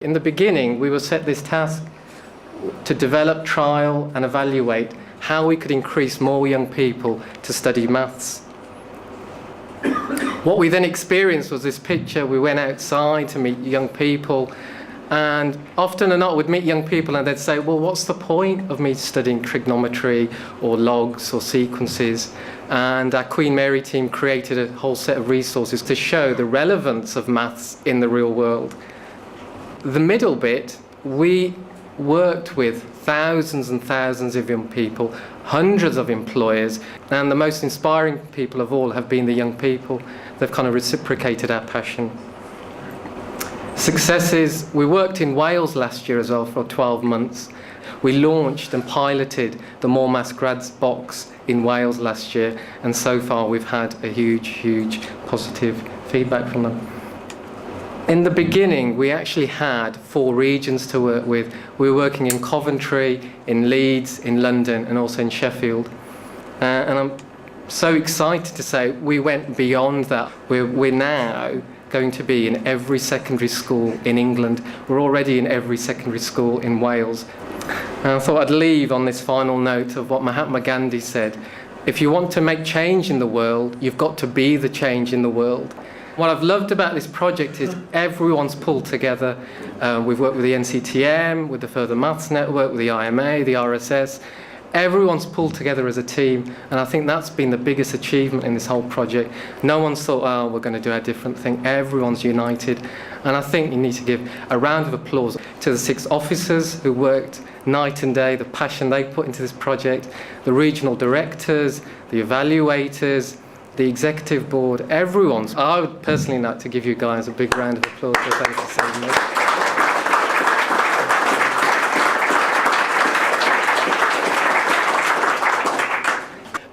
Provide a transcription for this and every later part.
In the beginning, we were set this task to develop, trial and evaluate how we could increase more young people to study maths. What we then experienced was this picture. We went outside to meet young people, and often or not we'd meet young people and they'd say, well, what's the point of me studying trigonometry or logs or sequences? And our Queen Mary team created a whole set of resources to show the relevance of maths in the real world. The middle bit, we worked with thousands and thousands of young people, hundreds of employers, and the most inspiring people of all have been the young people. They've kind of reciprocated our passion. Successes, we worked in Wales last year as well for 12 months. We launched and piloted the More Maths Grads box in Wales last year, and so far we've had a huge positive feedback from them. In the beginning, we actually had 4 regions to work with. We were working in Coventry, in Leeds, in London, and also in Sheffield. And I'm so excited to say we went beyond that. We're now going to be in every secondary school in England. We're already in every secondary school in Wales. And I thought I'd leave on this final note of what Mahatma Gandhi said. If you want to make change in the world, you've got to be the change in the world. What I've loved about this project is everyone's pulled together. We've worked with the NCTM, with the Further Maths Network, with the IMA, the RSS. Everyone's pulled together as a team, and I think that's been the biggest achievement in this whole project. No one's thought, oh, we're going to do a different thing. Everyone's united, and I think you need to give a round of applause to the 6 officers who worked night and day, the passion they put into this project, the regional directors, the evaluators, the executive board, everyone's. I would personally like to give you guys a big round of applause for thank you so much.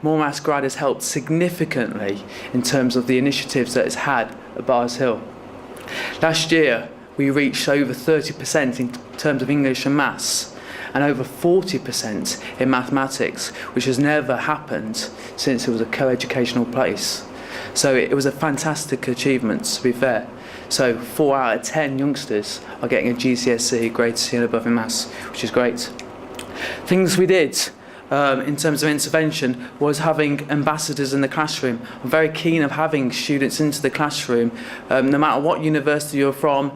More Maths Grad has helped significantly in terms of the initiatives that it's had at Bars Hill. Last year, we reached over 30% in terms of English and Maths, and over 40% in mathematics, which has never happened since it was a co-educational place. So it was a fantastic achievement, to be fair. So 4 out of 10 youngsters are getting a GCSE grade C and above in Maths, which is great. Things we did in terms of intervention was having ambassadors in the classroom. I'm very keen of having students into the classroom, no matter what university you're from,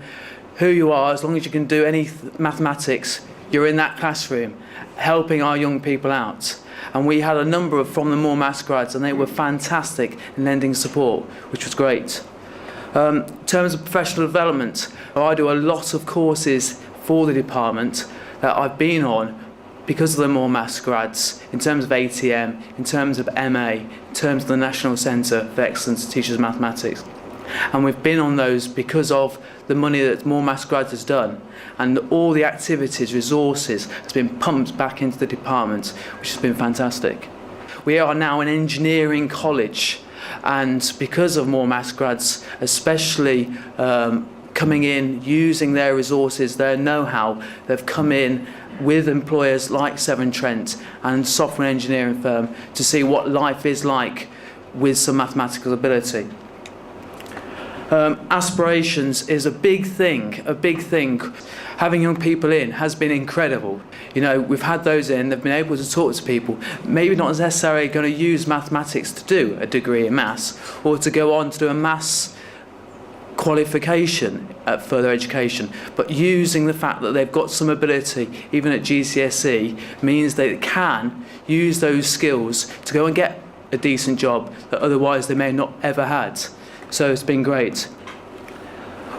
who you are, as long as you can do any mathematics, you're in that classroom helping our young people out. And we had a number from the More Maths Grads, and they were fantastic in lending support, which was great. In terms of professional development, I do a lot of courses for the department that I've been on because of the More Maths Grads, in terms of ATM, in terms of MA, in terms of the National Centre for Excellence in Teachers Mathematics. And we've been on those because of the money that More Maths Grads has done, and all the activities, resources has been pumped back into the department, which has been fantastic. We are now an engineering college, and because of More Maths Grads, especially coming in, using their resources, their know-how, they've come in with employers like Severn Trent and software engineering firm to see what life is like with some mathematical ability. Aspirations is a big thing. Having young people in has been incredible. You know, we've had those in, they've been able to talk to people, maybe not necessarily going to use mathematics to do a degree in maths, or to go on to do a maths qualification at further education, but using the fact that they've got some ability, even at GCSE, means they can use those skills to go and get a decent job that otherwise they may not ever had. So it's been great.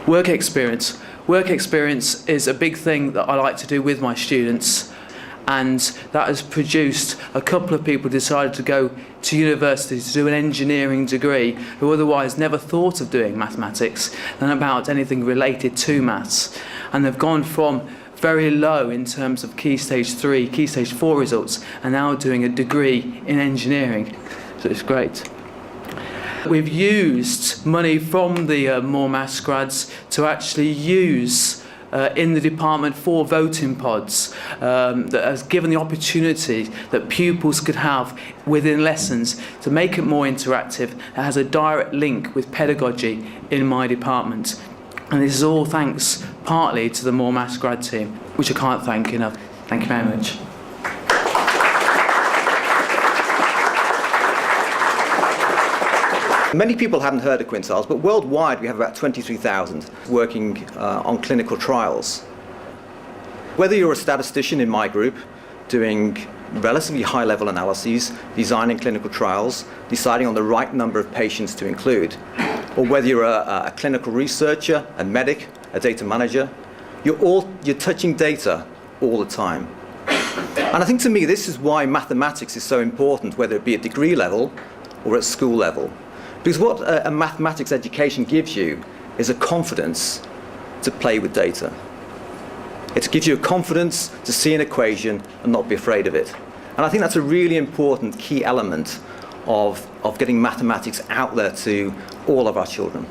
Work experience. Work experience is a big thing that I like to do with my students, and that has produced a couple of people decided to go to university to do an engineering degree who otherwise never thought of doing mathematics and about anything related to maths. And they've gone from very low in terms of Key Stage 3, Key Stage 4 results, and now doing a degree in engineering. So it's great. We've used money from the More Maths Grads to actually use in the department for voting pods that has given the opportunity that pupils could have within lessons to make it more interactive. It has a direct link with pedagogy in my department. And this is all thanks partly to the More Maths grad team, which I can't thank enough. Thank you very much. Many people haven't heard of quintiles, but worldwide we have about 23,000 working on clinical trials. Whether you're a statistician in my group doing relatively high-level analyses, designing clinical trials, deciding on the right number of patients to include, or whether you're a clinical researcher, a medic, a data manager, you're touching data all the time. And I think to me this is why mathematics is so important, whether it be at degree level or at school level. Because what a mathematics education gives you is a confidence to play with data. It gives you a confidence to see an equation and not be afraid of it. And I think that's a really important key element of getting mathematics out there to all of our children.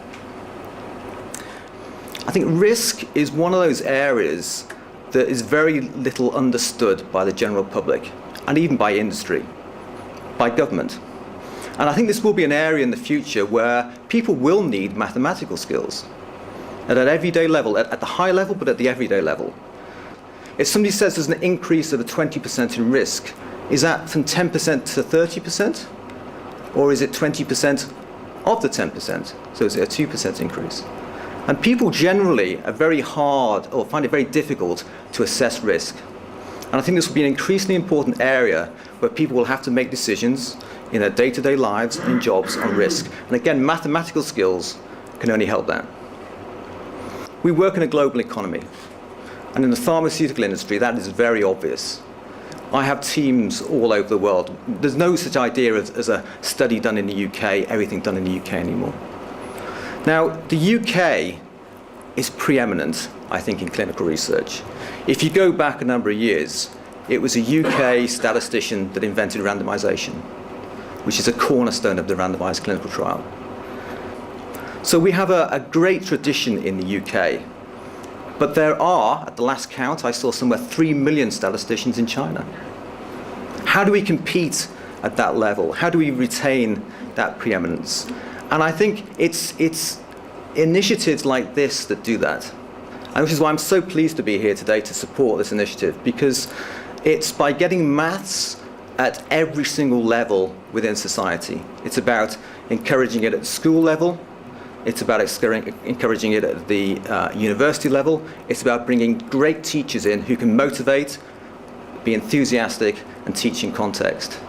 I think risk is one of those areas that is very little understood by the general public, and even by industry, by government. And I think this will be an area in the future where people will need mathematical skills at an everyday level, at the high level, but at the everyday level. If somebody says there's an increase of 20% in risk, is that from 10% to 30%? Or is it 20% of the 10%? So is it a 2% increase? And people generally are very hard, or find it very difficult to assess risk. And I think this will be an increasingly important area where people will have to make decisions in their day-to-day lives and in jobs on risk. And again, mathematical skills can only help that. We work in a global economy, and in the pharmaceutical industry that is very obvious. I have teams all over the world. There's no such idea as a study done in the UK, everything done in the UK anymore. Now, the UK is preeminent, I think, in clinical research. If you go back a number of years, it was a UK statistician that invented randomization, which is a cornerstone of the randomized clinical trial. So we have a great tradition in the UK, but there are, at the last count, I saw somewhere 3 million statisticians in China. How do we compete at that level? How do we retain that preeminence? And I think it's initiatives like this that do that. And which is why I'm so pleased to be here today to support this initiative, because it's by getting maths at every single level within society. It's about encouraging it at the school level. It's about encouraging it at the university level. It's about bringing great teachers in who can motivate, be enthusiastic, and teach in context.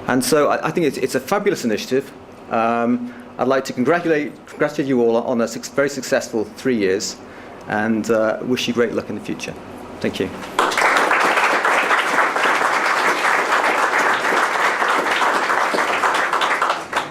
And so I think it's a fabulous initiative. I'd like to congratulate you all on a very successful 3 years, and wish you great luck in the future. Thank you.